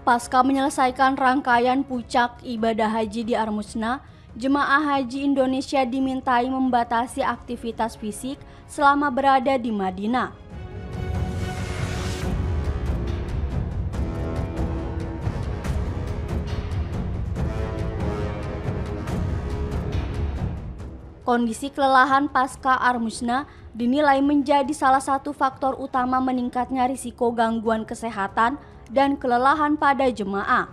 Pasca menyelesaikan rangkaian puncak ibadah haji di Armusna, jemaah haji Indonesia dimintai membatasi aktivitas fisik selama berada di Madinah. Kondisi kelelahan pasca Armusna dinilai menjadi salah satu faktor utama meningkatnya risiko gangguan kesehatan dan kelelahan pada jemaah.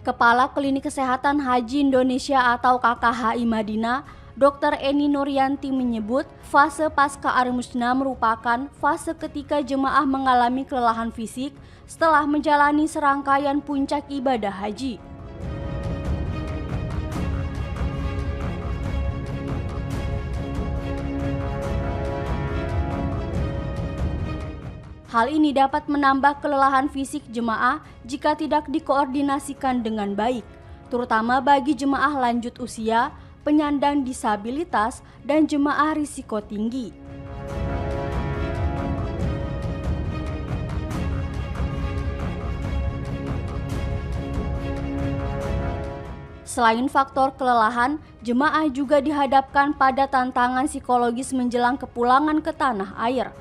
Kepala Klinik Kesehatan Haji Indonesia atau KKHI Madinah, Dr. Eni Nuryanti menyebut fase pasca Armusna merupakan fase ketika jemaah mengalami kelelahan fisik setelah menjalani serangkaian puncak ibadah haji. Hal ini dapat menambah kelelahan fisik jemaah jika tidak dikoordinasikan dengan baik, terutama bagi jemaah lanjut usia, penyandang disabilitas, dan jemaah risiko tinggi. Selain faktor kelelahan, jemaah juga dihadapkan pada tantangan psikologis menjelang kepulangan ke tanah air.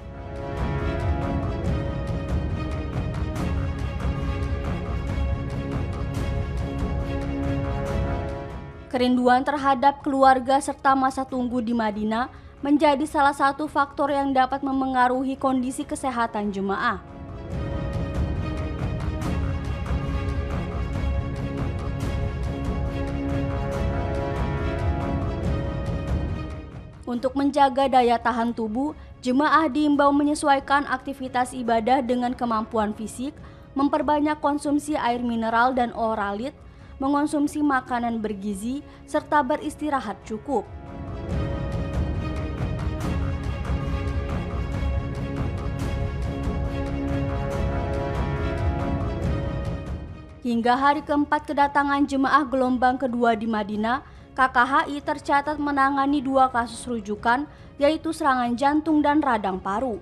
Kerinduan terhadap keluarga serta masa tunggu di Madinah menjadi salah satu faktor yang dapat memengaruhi kondisi kesehatan jemaah. Untuk menjaga daya tahan tubuh, jemaah diimbau menyesuaikan aktivitas ibadah dengan kemampuan fisik, memperbanyak konsumsi air mineral dan oralit, mengonsumsi makanan bergizi, serta beristirahat cukup. Hingga hari keempat kedatangan jemaah gelombang kedua di Madinah, KKHI tercatat menangani 2 kasus rujukan, yaitu serangan jantung dan radang paru.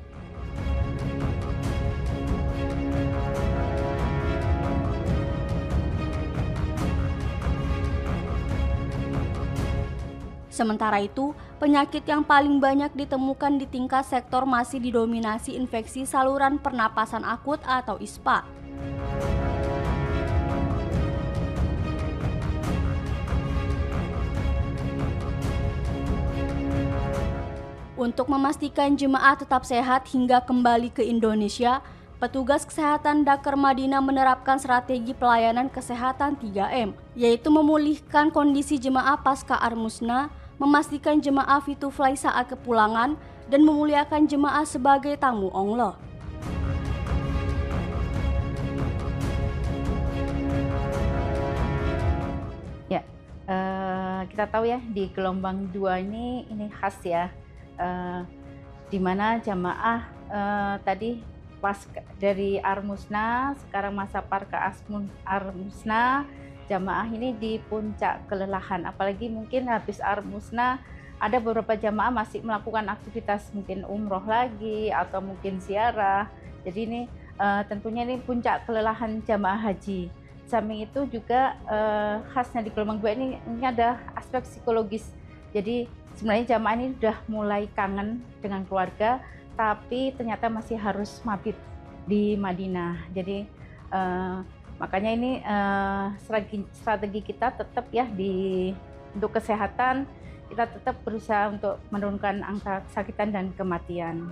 Sementara itu, penyakit yang paling banyak ditemukan di tingkat sektor masih didominasi infeksi saluran pernapasan akut atau ISPA. Untuk memastikan jemaah tetap sehat hingga kembali ke Indonesia, petugas kesehatan Dakar Madinah menerapkan strategi pelayanan kesehatan 3M, yaitu memulihkan kondisi jemaah pasca Armusna, memastikan jemaah fit to fly saat kepulangan, dan memuliakan jemaah sebagai tamu Allah. Ya, kita tahu ya di gelombang 2 ini khas ya, di mana jamaah tadi pas dari Armusna, sekarang masa pasca Armusna, jamaah ini di puncak kelelahan, apalagi mungkin habis Armusna ada beberapa jamaah masih melakukan aktivitas mungkin umroh lagi atau mungkin ziarah. Jadi ini tentunya ini puncak kelelahan jamaah haji. Samping itu juga khasnya di gelombang 2 ini ada aspek psikologis. Jadi sebenarnya jamaah ini sudah mulai kangen dengan keluarga, tapi ternyata masih harus mabit di Madinah. Jadi makanya ini strategi kita tetap ya untuk kesehatan, kita tetap berusaha untuk menurunkan angka kesakitan dan kematian.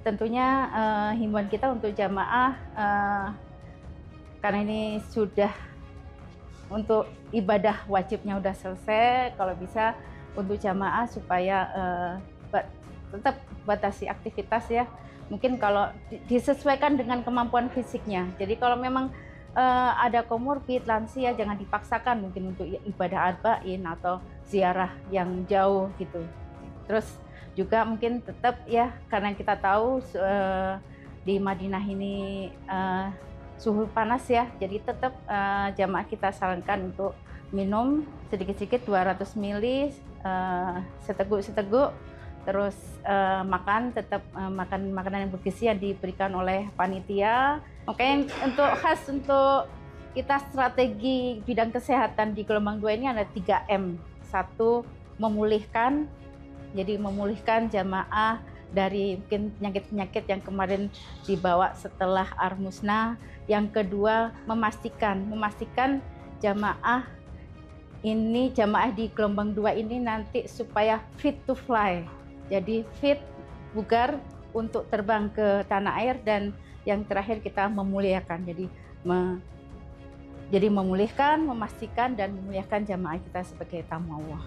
Tentunya himbauan kita untuk jamaah, karena ini sudah untuk ibadah wajibnya udah selesai, kalau bisa untuk jamaah supaya tetap batasi aktivitas ya. Mungkin kalau disesuaikan dengan kemampuan fisiknya. Jadi kalau memang ada komorbid lansia, jangan dipaksakan mungkin untuk ibadah arba'in atau ziarah yang jauh gitu. Terus juga mungkin tetap ya, karena kita tahu di Madinah ini suhu panas ya, jadi tetap jamaah kita sarankan untuk minum sedikit-sedikit 200 ml seteguk-seteguk, terus makan tetap makan makanan yang bergizi yang diberikan oleh panitia. Makanya untuk kita strategi bidang kesehatan di gelombang 2 ini ada 3M. Satu, memulihkan. Jadi memulihkan jamaah dari mungkin penyakit-penyakit yang kemarin dibawa setelah Armusna. Yang kedua, memastikan jamaah di gelombang 2 ini nanti supaya fit to fly. Jadi fit, bugar untuk terbang ke tanah air, dan yang terakhir kita memuliakan. Jadi memulihkan, memastikan dan memuliakan jamaah kita sebagai tamu Allah.